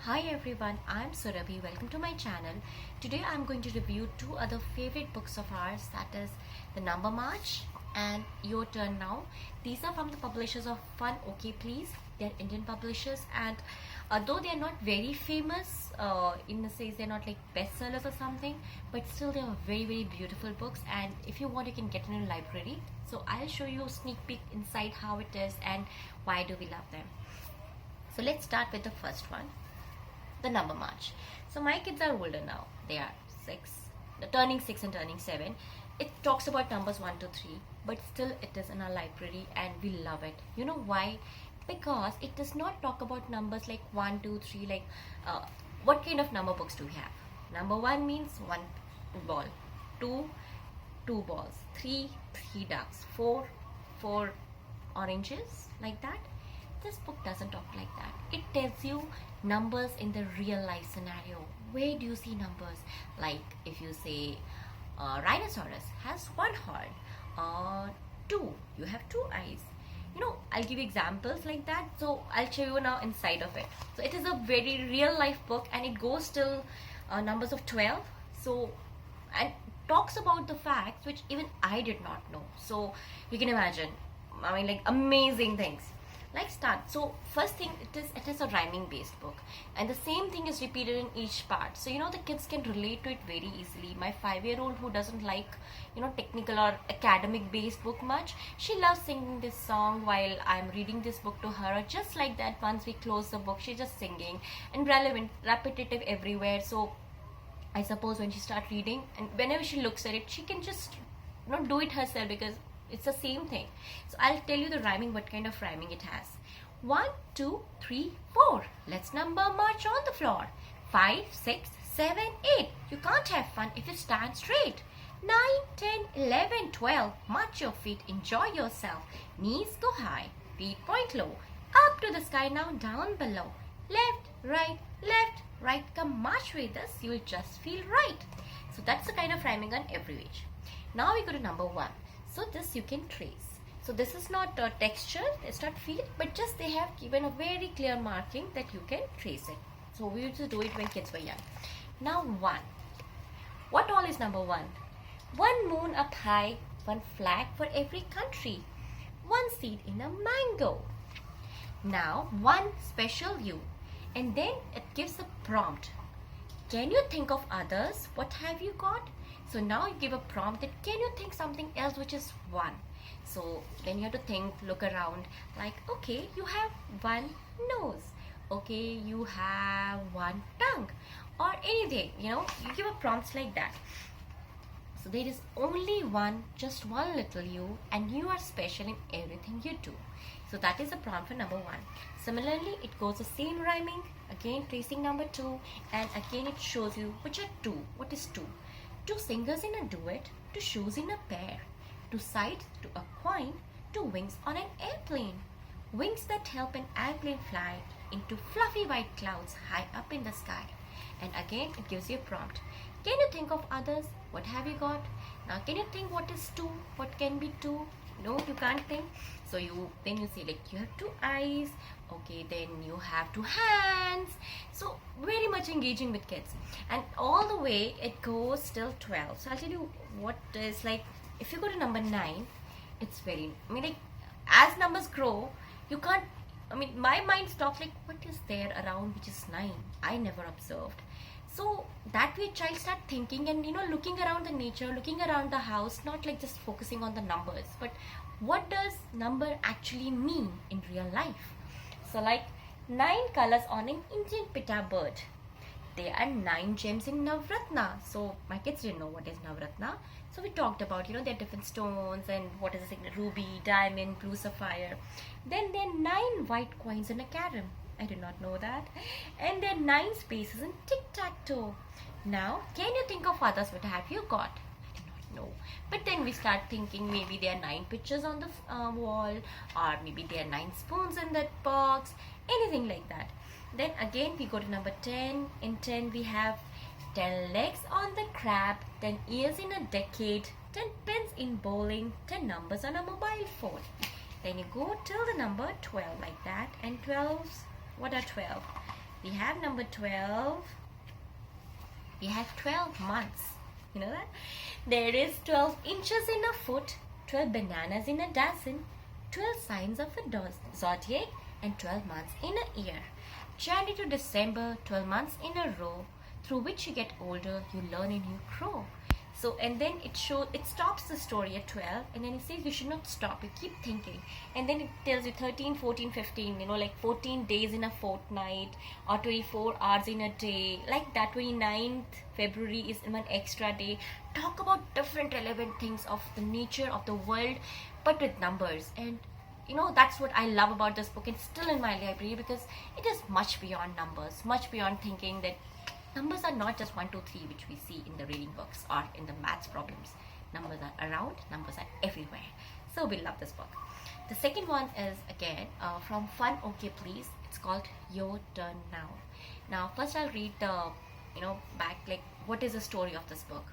Hi everyone, I'm Surabhi. Welcome to my channel. Today I'm going to review two other favorite books of ours, that is The Number March and Your Turn Now. These are from the publishers of Fun OK Please. They're Indian publishers, and though they are not very famous, in the sense they're not like bestsellers or something, but still they are very beautiful books, and if you want you can get in a library. So I'll show you a sneak peek inside how it is and why do we love them. So let's start with the first one, The Number March. So my kids are older now. They are turning 6 and turning 7. It talks about numbers 1 to 3, but still it is in our library and we love it. You know why? Because it does not talk about numbers like 1, 2, 3. Like what kind of number books do we have? Number 1 means 1 ball, 2, 2 balls, 3, 3 ducks, 4, 4 oranges, like that. This book doesn't talk like that. It tells you numbers in the real life scenario. Where do you see numbers? Like if you say rhinoceros has 1 horn, 2, you have 2 eyes. I'll give you examples like that. So I'll show you now inside of it. So it is a very real life book, and it goes till numbers of 12. So, and talks about the facts which even I did not know. So you can imagine, like amazing things. Like start. So first thing, it is a rhyming based book, and the same thing is repeated in each part. So the kids can relate to it very easily. My 5-year-old, who doesn't like technical or academic based book much, she loves singing this song while I'm reading this book to her, or just like that. Once we close the book, she's just singing, and relevant, repetitive everywhere. So I suppose when she starts reading, and whenever she looks at it, she can just do it herself, because it's the same thing. So I'll tell you the rhyming, what kind of rhyming it has. 1, 2, 3, 4. Let's number march on the floor. 5, 6, 7, 8. You can't have fun if you stand straight. 9, 10, 11, 12. March your feet, enjoy yourself. Knees go high, feet point low. Up to the sky now, down below. Left, right. Come march with us, you'll just feel right. So that's the kind of rhyming on every page. Now we go to number 1. So this you can trace. So this is not texture, it's not feet, but just they have given a very clear marking that you can trace it. So we used to do it when kids were young. Now 1. What all is number 1? 1 moon up high, 1 flag for every country, 1 seed in a mango. Now 1 special you, and then it gives a prompt. Can you think of others? What have you got? So now you give a prompt that can you think something else which is 1. So then you have to think, look around, like okay, you have 1 nose, okay, you have 1 tongue, or anything, you give a prompts like that. So there is only one, just one little you, and you are special in everything you do. So that is the prompt for number 1. Similarly, it goes the same rhyming, again tracing number 2, and again it shows you which are 2. What is 2? 2 singers in a duet, 2 shoes in a pair, 2 sides to a coin, 2 wings on an airplane. Wings that help an airplane fly into fluffy white clouds high up in the sky. And again it gives you a prompt. Can you think of others? What have you got? Now can you think what is 2? What can be 2? No, you can't think. So then you say like you have 2 eyes, okay, then you have 2 hands. So very much engaging with kids, and all the way it goes till 12. So I'll tell you what is like. If you go to number 9, it's very, like as numbers grow, you can't, my mind stops like what is there around which is 9? I never observed. So that way child start thinking and looking around the nature, looking around the house, not like just focusing on the numbers, but what does number actually mean in real life. So like 9 colors on an Indian pitta bird. There are 9 gems in Navratna. So my kids didn't know what is Navratna. So we talked about, there are different stones and what is the signet, ruby, diamond, blue sapphire. Then there are 9 white coins in a carom. I did not know that. And there are 9 spaces in tic-tac-toe. Now, can you think of others? What have you got? I did not know. But then we start thinking maybe there are 9 pictures on the wall, or maybe there are 9 spoons in that box, anything like that. Then again we go to number 10. In 10 we have 10 legs on the crab, 10 years in a decade, 10 pins in bowling, 10 numbers on a mobile phone. Then you go till the number 12 like that, and 12's, what are 12? We have number 12. We have 12 months. You know that? There is 12 inches in a foot, 12 bananas in a dozen, 12 signs of a zodiac, and 12 months in a year. January to December, 12 months in a row, through which you get older, you learn and you grow. So, and then it stops the story at 12, and then it says you should not stop, you keep thinking. And then it tells you 13, 14, 15, like 14 days in a fortnight, or 24 hours in a day, like that. 29th February is one extra day. Talk about different relevant things of the nature of the world, but with numbers. And that's what I love about this book. It's still in my library because it is much beyond numbers, much beyond thinking that numbers are not just 1, 2, 3, which we see in the reading books or in the maths problems. Numbers are around, numbers are everywhere. So we love this book. The second one is again from Fun OK Please. It's called Your Turn Now. Now first I'll read the back, like what is the story of this book.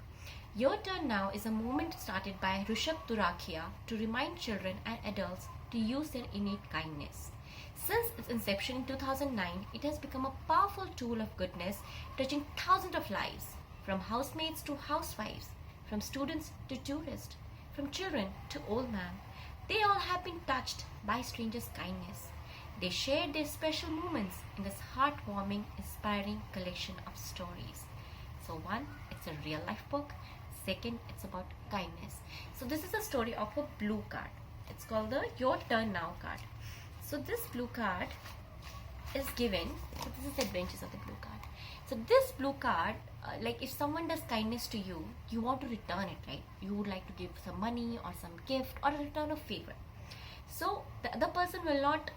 Your Turn Now is a movement started by Rishabh Durakhia to remind children and adults to use their innate kindness. Since its inception in 2009, it has become a powerful tool of goodness, touching thousands of lives, from housemates to housewives, from students to tourists, from children to old men. They all have been touched by strangers' kindness. They shared their special moments in this heartwarming, inspiring collection of stories. So one, it's a real life book. Second, it's about kindness. So this is a story of a blue card. It's called the Your Turn Now card. So this blue card is given. So this is the adventures of the blue card. So this blue card, like if someone does kindness to you, you want to return it, right? You would like to give some money or some gift or a return of favor. So the other person will not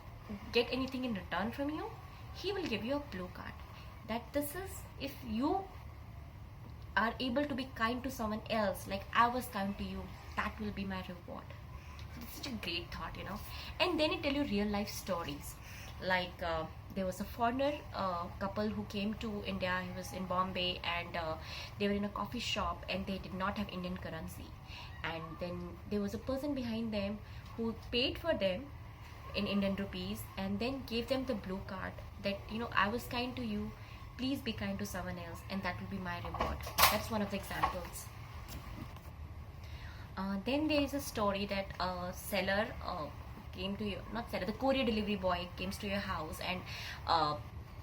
get anything in return from you. He will give you a blue card. That this is if you are able to be kind to someone else, like I was kind to you, that will be my reward. It's such a great thought, and then it tell you real life stories, like there was a foreigner couple who came to India. He was in Bombay, and they were in a coffee shop, and they did not have Indian currency, and then there was a person behind them who paid for them in Indian rupees, and then gave them the blue card that I was kind to you, please be kind to someone else, and that will be my reward. That's one of the examples. Then there is a story that a seller came to you, not seller, the courier delivery boy comes to your house, and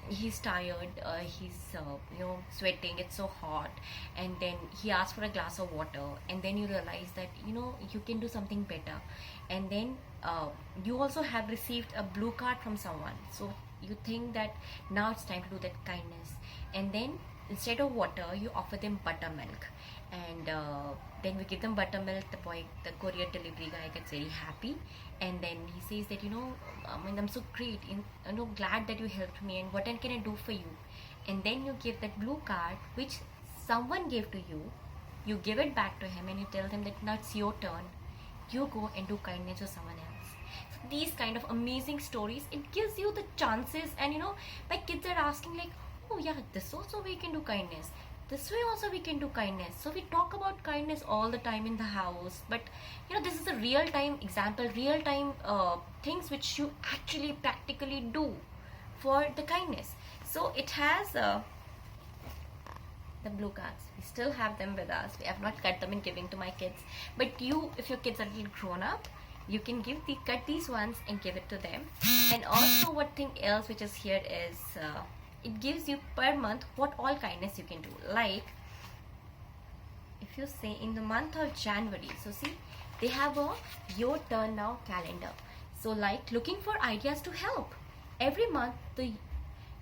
he's tired, he's sweating, it's so hot, and then he asks for a glass of water, and then you realize that you can do something better, and then you also have received a blue card from someone, so you think that now it's time to do that kindness, and then instead of water you offer them buttermilk, and then we give them buttermilk. The courier delivery guy gets very happy, and then he says that I'm so great, glad that you helped me, and what can I do for you? And then you give that blue card which someone gave to you, you give it back to him, and you tell them that now it's your turn, you go and do kindness to someone else. So these kind of amazing stories, it gives you the chances, and my kids are asking like, oh yeah, this also we can do kindness, this way also we can do kindness. So we talk about kindness all the time in the house, but this is a real time example, real time things which you actually practically do for the kindness. So it has the blue cards. We still have them with us. We have not cut them and giving to my kids, but if your kids are a little grown up, you can cut these ones and give it to them. And also what thing else which is here is it gives you per month what all kindness you can do. Like if you say in the month of January, so see they have a Your Turn Now calendar. So like looking for ideas to help. Every month the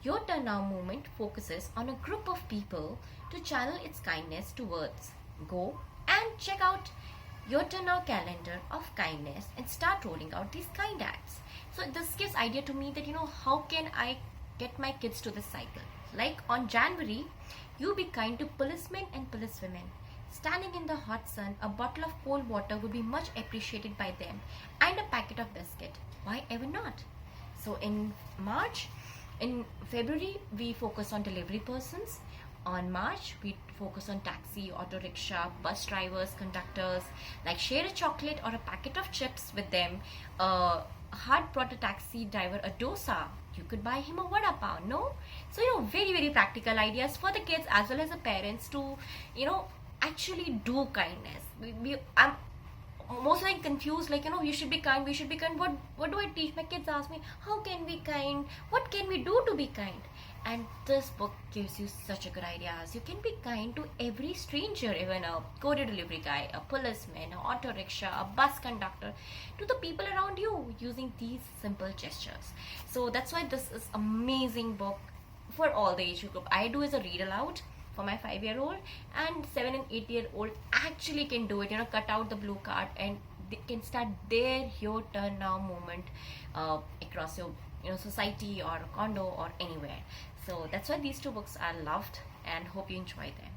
Your Turn Now movement focuses on a group of people to channel its kindness towards. Go and check out Your Turn Now calendar of kindness and start rolling out these kind acts. So this gives idea to me that how can I get my kids to this cycle. Like on January, you be kind to policemen and policewomen. Standing in the hot sun, a bottle of cold water would be much appreciated by them, and a packet of biscuit. Why ever not? So in February, we focus on delivery persons. On March, we focus on taxi, auto rickshaw, bus drivers, conductors. Like share a chocolate or a packet of chips with them. Hart brought a taxi driver a dosa you could buy him a vada pav, no? So very very practical ideas for the kids as well as the parents to actually do kindness. I'm most like confused, like we should be kind, we should be kind. What do I teach? My kids ask me, how can we kind, what can we do to be kind? And this book gives you such a good ideas. You can be kind to every stranger, even a courier delivery guy, a policeman, an auto rickshaw, a bus conductor, to the people around you, using these simple gestures. So that's why this is amazing book for all the age group. I do as a read aloud for my 5-year-old, and 7 and 8-year-old actually can do it. Cut out the blue card and they can start their your turn now moment across your society or a condo or anywhere. So that's why these two books are loved, and hope you enjoy them.